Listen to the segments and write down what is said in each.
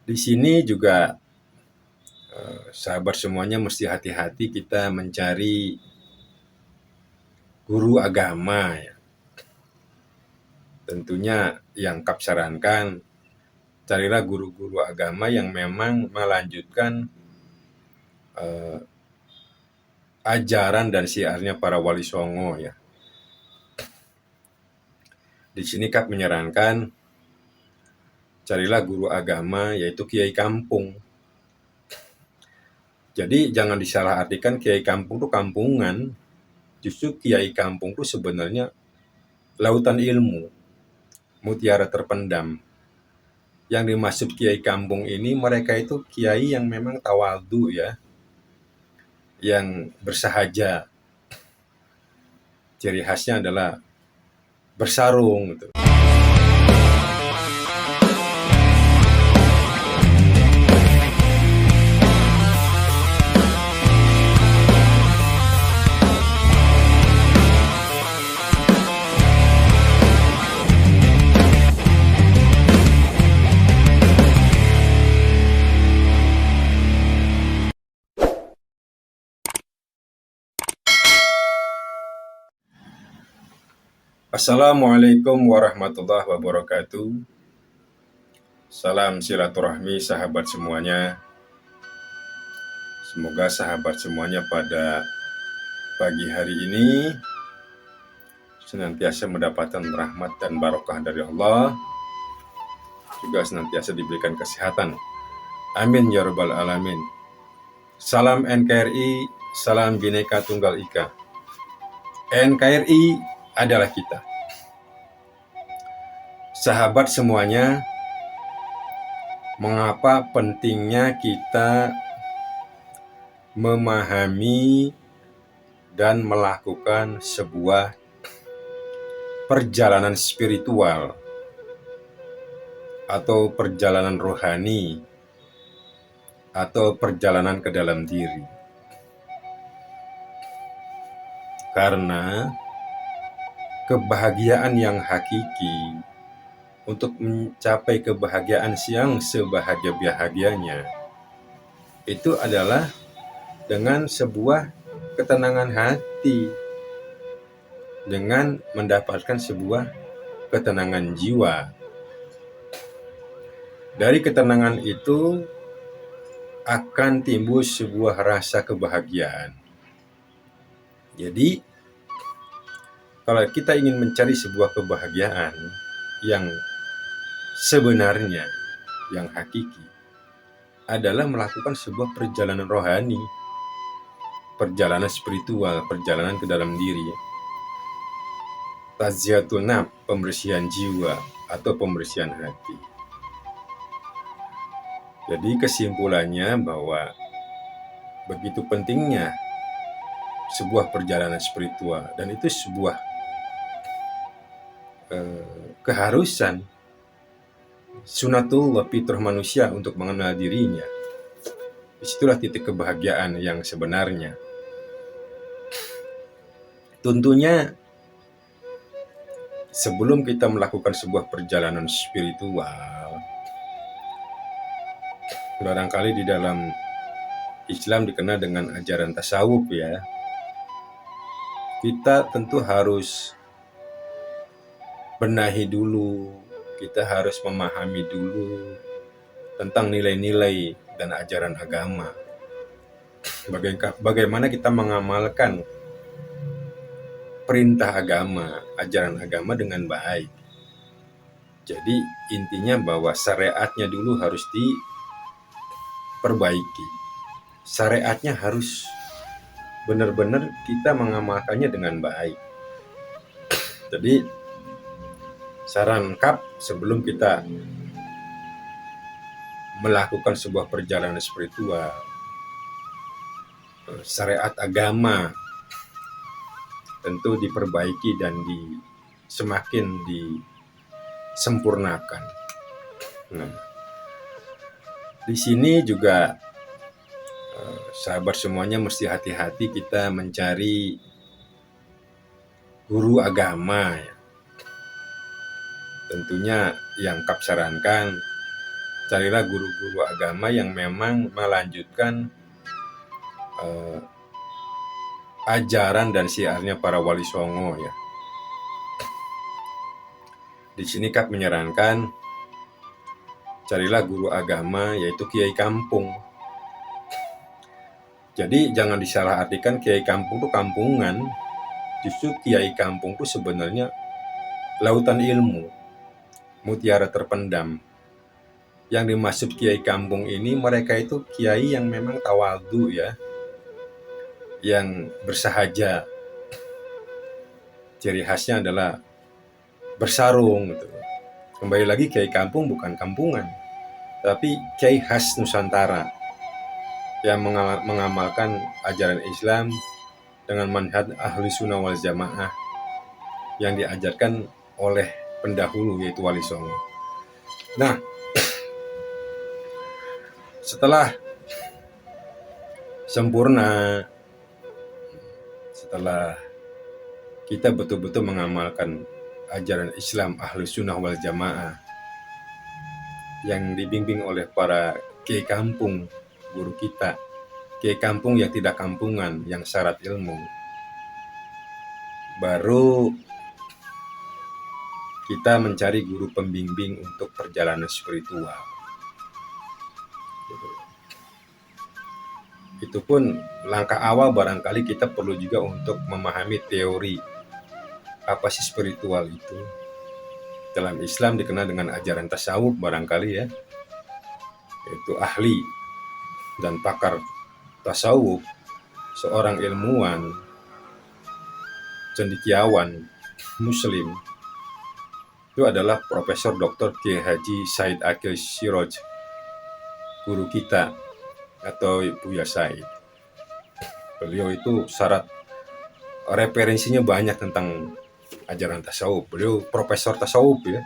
Di sini juga sahabat semuanya mesti hati-hati kita mencari guru agama ya. Tentunya yang Kap sarankan, carilah guru-guru agama yang memang melanjutkan ajaran dan syiarnya para wali songo ya. Di sini Kap menyarankan carilah guru agama yaitu kiai kampung. Jadi jangan disalahartikan kiai kampung itu kampungan. Justru kiai kampung itu sebenarnya lautan ilmu, mutiara terpendam. Yang dimaksud kiai kampung ini mereka itu kiai yang memang tawadhu ya, yang bersahaja. Ciri khasnya adalah bersarung gitu. Assalamualaikum warahmatullahi wabarakatuh. Salam silaturahmi sahabat semuanya. Semoga sahabat semuanya pada pagi hari ini senantiasa mendapatkan rahmat dan barokah dari Allah, juga senantiasa diberikan kesehatan. Amin ya rabbal alamin. Salam NKRI, salam Bhinneka Tunggal Ika. NKRI adalah kita. Sahabat semuanya, mengapa pentingnya kita memahami dan melakukan sebuah perjalanan spiritual atau perjalanan rohani atau perjalanan ke dalam diri? Karena kebahagiaan yang hakiki, untuk mencapai kebahagiaan yang sebahagia-bahagianya, itu adalah dengan sebuah ketenangan hati, dengan mendapatkan sebuah ketenangan jiwa. Dari ketenangan itu akan timbul sebuah rasa kebahagiaan. Jadi, kalau kita ingin mencari sebuah kebahagiaan yang sebenarnya, yang hakiki, adalah melakukan sebuah perjalanan rohani, perjalanan spiritual, perjalanan ke dalam diri. Tazkiyatun nafs, pembersihan jiwa atau pembersihan hati. Jadi kesimpulannya bahwa begitu pentingnya sebuah perjalanan spiritual, dan itu sebuah keharusan, sunatullah, fitrah manusia untuk mengenal dirinya. Disitulah titik kebahagiaan yang sebenarnya. Tentunya sebelum kita melakukan sebuah perjalanan spiritual, barangkali di dalam Islam dikenal dengan ajaran tasawuf ya, kita tentu harus benahi dulu, kita harus memahami dulu tentang nilai-nilai dan ajaran agama. Bagaimana kita mengamalkan perintah agama, ajaran agama dengan baik. Jadi intinya bahwa syariatnya dulu harus diperbaiki. Syariatnya harus benar-benar kita mengamalkannya dengan baik. Jadi saran Kap, sebelum kita melakukan sebuah perjalanan spiritual, syariat agama tentu diperbaiki dan semakin disempurnakan. Nah, di sini juga sahabat semuanya mesti hati-hati kita mencari guru agama ya. Tentunya yang Kap sarankan, carilah guru-guru agama yang memang melanjutkan ajaran dan syiarnya para wali songo ya. Di sini Kak menyarankan carilah guru agama yaitu kiai kampung. Jadi jangan disalahartikan kiai kampung itu kampungan. Justru kiai kampung itu sebenarnya lautan ilmu, mutiara terpendam. Yang dimaksud kiai kampung ini mereka itu kiai yang memang tawadhu ya, yang bersahaja. Ciri khasnya adalah bersarung gitu. Kembali lagi kiai kampung bukan kampungan, tapi kiai khas Nusantara yang mengamalkan ajaran Islam dengan manhaj ahli sunnah wal jamaah yang diajarkan oleh pendahulu yaitu Wali Songo. Nah, setelah sempurna, setelah kita betul-betul mengamalkan ajaran Islam ahli sunnah wal jamaah yang dibimbing oleh para kiai kampung, guru kita, kiai kampung yang tidak kampungan, yang syarat ilmu, baru kita mencari guru pembimbing untuk perjalanan spiritual. Itu pun langkah awal barangkali kita perlu juga untuk memahami teori apa sih spiritual itu. Dalam Islam dikenal dengan ajaran tasawuf barangkali ya, yaitu ahli dan pakar tasawuf, seorang ilmuwan, cendekiawan, muslim, itu adalah Profesor Dr. Kiai Haji Said Akil Siroj, guru kita atau Buya Said. Beliau itu syarat referensinya banyak tentang ajaran tasawuf. Beliau profesor tasawuf ya.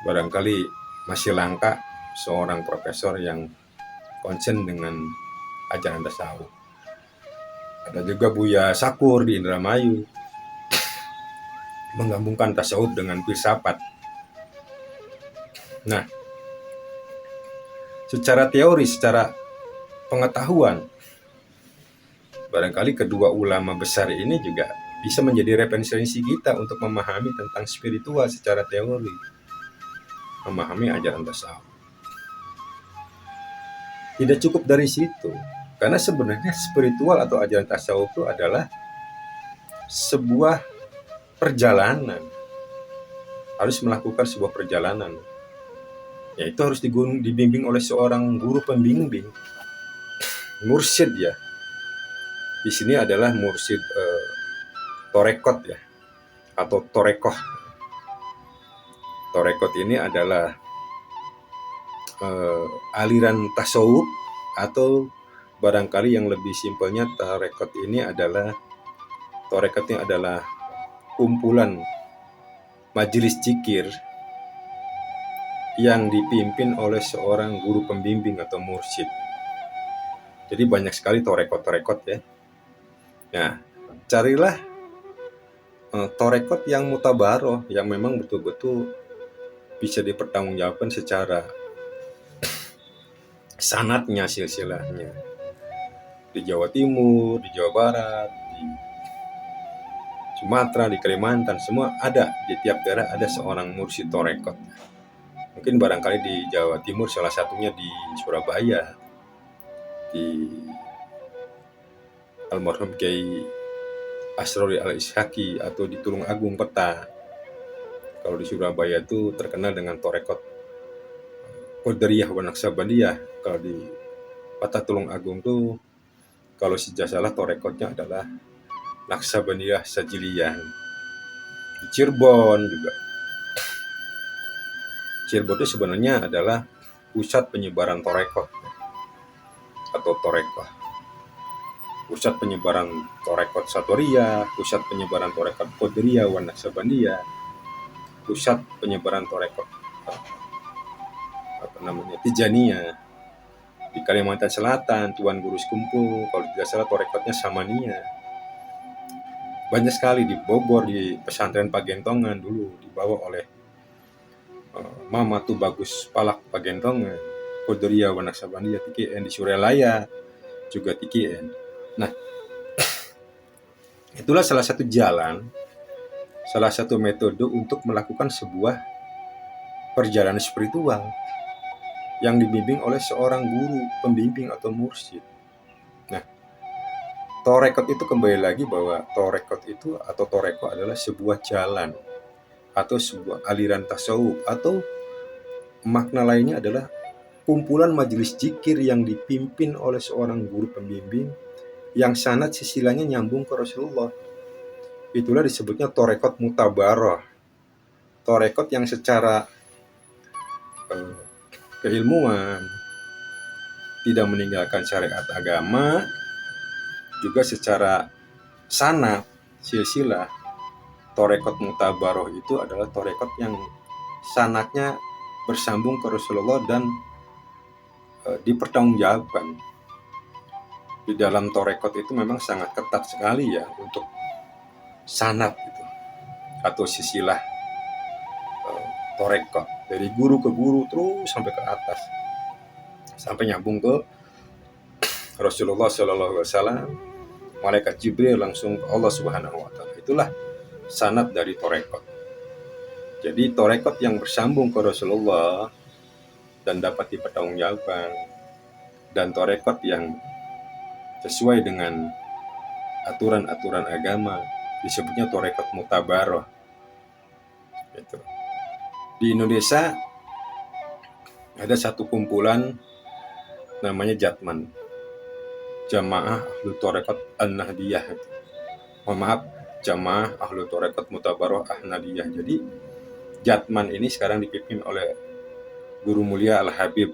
Barangkali masih langka seorang profesor yang konsen dengan ajaran tasawuf. Ada juga Buya Sakur di Indramayu, menggabungkan tasawuf dengan filsafat. Nah, secara teori, secara pengetahuan, barangkali kedua ulama besar ini juga bisa menjadi referensi kita untuk memahami tentang spiritual secara teori, memahami ajaran tasawuf. Tidak cukup dari situ, karena sebenarnya spiritual atau ajaran tasawuf itu adalah sebuah perjalanan, harus melakukan sebuah perjalanan, yaitu harus dibimbing oleh seorang guru pembimbing, mursyid ya. Di sini adalah mursyid torekot ya, atau torekoh. Torekot ini adalah aliran tasawuf, atau barangkali yang lebih simpelnya torekot ini adalah kumpulan majelis zikir yang dipimpin oleh seorang guru pembimbing atau mursyid. Jadi banyak sekali torekot ya. Nah, carilah torekot yang mutabaroh, yang memang betul-betul bisa dipertanggungjawabkan secara sanadnya, silsilahnya. Di Jawa Timur, di Jawa Barat, di Sumatera, di Kalimantan, semua ada. Di tiap daerah ada seorang mursyid torekot. Mungkin barangkali di Jawa Timur salah satunya di Surabaya, di almarhum Kiai Asrori Al-Ishaqi, atau di Tulung Agung Peta. Kalau di Surabaya itu terkenal dengan torekot Qadariyah wa Naqsabandiyah. Kalau di Peta Tulung Agung tuh, kalau tidak salah torekotnya adalah Naqsabandiyah Sajiliyah. Di Cirebon juga. Cirebon itu sebenarnya adalah pusat penyebaran torekot atau torekoh. Pusat penyebaran torekot Satoriyah, pusat penyebaran torekot Qadariyah wa Naqsabandiyah, pusat penyebaran torekot Tijaniyah. Di Kalimantan Selatan, Tuan Guru Sekumpul, kalau tidak salah torekotnya Samaniyah. Banyak sekali di Bogor, di pesantren Pagentongan dulu dibawa oleh Mama tuh bagus palak pagendong Kodoria Wanaksabandia TKN di Suralaya juga TKN. Nah, itulah salah satu jalan, salah satu metode untuk melakukan sebuah perjalanan spiritual yang dibimbing oleh seorang guru, pembimbing atau mursyid. Nah, torekot itu kembali lagi bahwa torekot itu atau toreko adalah sebuah jalan atau sebuah aliran tasawuf, atau makna lainnya adalah kumpulan majelis zikir yang dipimpin oleh seorang guru pembimbing yang sanad silsilahnya nyambung ke Rasulullah. Itulah disebutnya torekot mutabaroh, torekot yang secara keilmuan tidak meninggalkan syariat agama, juga secara sanad silsilah. Torekot mutabaroh itu adalah torekot yang sanadnya bersambung ke Rasulullah dan dipertanggungjawabkan. Di dalam torekot itu memang sangat ketat sekali ya untuk sanad itu atau silsilah torekot, dari guru ke guru terus sampai ke atas, sampai nyambung ke Rasulullah Shallallahu Alaihi Wasallam, malaikat Jibril langsung ke Allah Subhanahu Wa Taala. Itulah sanad dari torekot. Jadi torekot yang bersambung ke Rasulullah dan dapat dipertanggungjawabkan, dan torekot yang sesuai dengan aturan-aturan agama disebutnya torekot mutabaroh. Gitu. Di Indonesia ada satu kumpulan namanya Jatman, Jamaah Ahlu Torekot An-Nahdiyah. Jamaah Ahlu Torekot Mutabaroh Ahmadiyah. Jadi Jatman ini sekarang dipimpin oleh Guru Mulia Al-Habib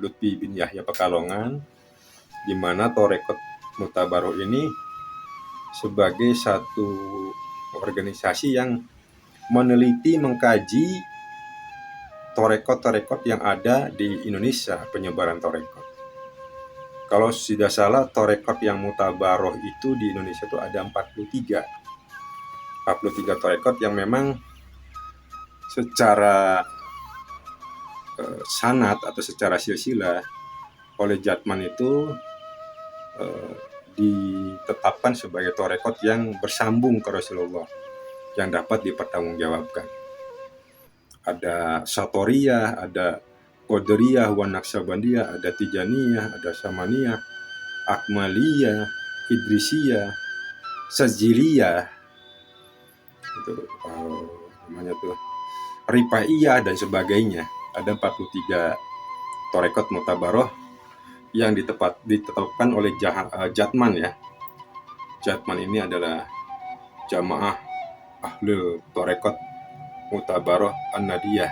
Lutfi bin Yahya Pekalongan, di mana Torekot Mutabaroh ini sebagai satu organisasi yang meneliti, mengkaji torekot-torekot yang ada di Indonesia, penyebaran torekot. Kalau tidak salah, torekot yang mutabaroh itu di Indonesia itu ada 43 torekot yang memang secara sanad atau secara silsilah oleh Jatman itu ditetapkan sebagai torekot yang bersambung ke Rasulullah, yang dapat dipertanggungjawabkan. Ada Satoriyah, ada Qadariyah, Wanaksabandia, ada Tijaniyah, ada Samaniyah, Akmaliyah, Idrisiyah, Saziliyah, itu namanya tuh Rifaiyah dan sebagainya. Ada 43 torekot mutabaroh yang ditetapkan oleh Jatman ya. Jatman ini adalah Jamaah Ahlul Torekot Mutabaroh An-Nadiyah.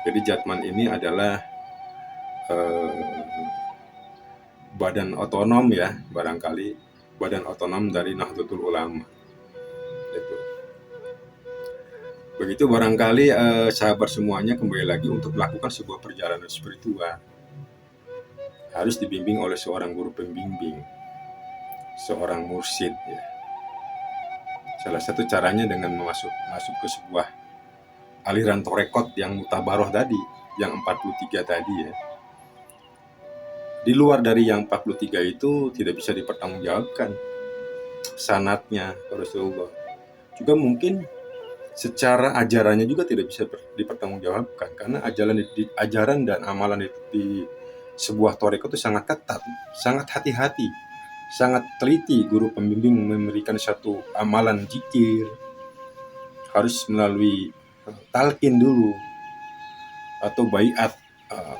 Jadi Jatman ini adalah badan otonom ya, barangkali badan otonom dari Nahdlatul Ulama. Itu. Begitu barangkali sahabat semuanya, kembali lagi untuk melakukan sebuah perjalanan spiritual harus dibimbing oleh seorang guru pembimbing, seorang mursyid ya. Salah satu caranya dengan masuk ke sebuah aliran torekot yang mutabaroh tadi, yang 43 tadi ya. Di luar dari yang 43 itu tidak bisa dipertanggungjawabkan sanadnya Rasulullah. Juga mungkin secara ajarannya juga tidak bisa dipertanggungjawabkan, karena ajaran dan amalan di sebuah torekot itu sangat ketat, sangat hati-hati, sangat teliti. Guru pembimbing memberikan satu amalan zikir harus melalui talqin dulu atau baiat.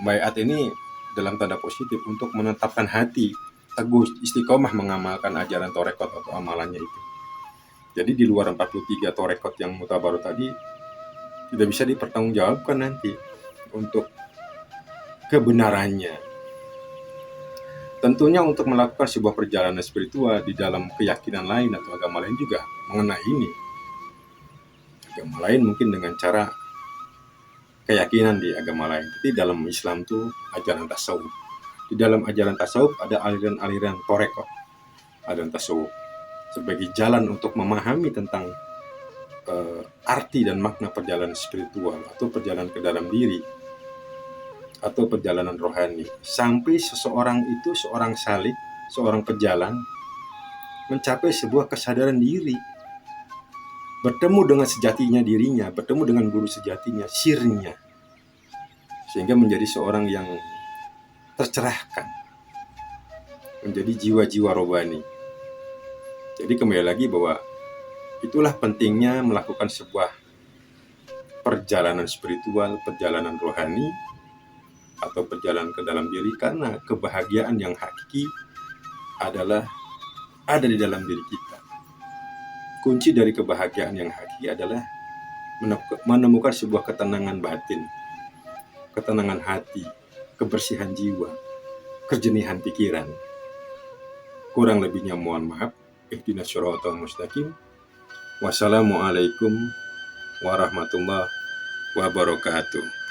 Baiat ini dalam tanda positif untuk menetapkan hati teguh istiqomah mengamalkan ajaran torekot atau amalannya itu. Jadi di luar 43 torekot yang mutabaroh tadi tidak bisa dipertanggungjawabkan nanti untuk kebenarannya. Tentunya untuk melakukan sebuah perjalanan spiritual di dalam keyakinan lain atau agama lain juga mengenai ini. Agama lain mungkin dengan cara keyakinan di agama lain. Tapi dalam Islam itu ajaran tasawuf. Di dalam ajaran tasawuf ada aliran-aliran torekot, aliran tasawuf, sebagai jalan untuk memahami tentang arti dan makna perjalanan spiritual atau perjalanan ke dalam diri atau perjalanan rohani, sampai seseorang itu, seorang salik, seorang pejalan mencapai sebuah kesadaran diri, bertemu dengan sejatinya dirinya, bertemu dengan guru sejatinya, sirnya, sehingga menjadi seorang yang tercerahkan, menjadi jiwa-jiwa rohani. Jadi kembali lagi bahwa itulah pentingnya melakukan sebuah perjalanan spiritual, perjalanan rohani, atau perjalanan ke dalam diri, karena kebahagiaan yang hakiki adalah ada di dalam diri kita. Kunci dari kebahagiaan yang hakiki adalah menemukan sebuah ketenangan batin, ketenangan hati, kebersihan jiwa, kejenihan pikiran. Kurang lebihnya mohon maaf. Ihdinas siratal mustaqim. Wassalamualaikum warahmatullahi wabarakatuh.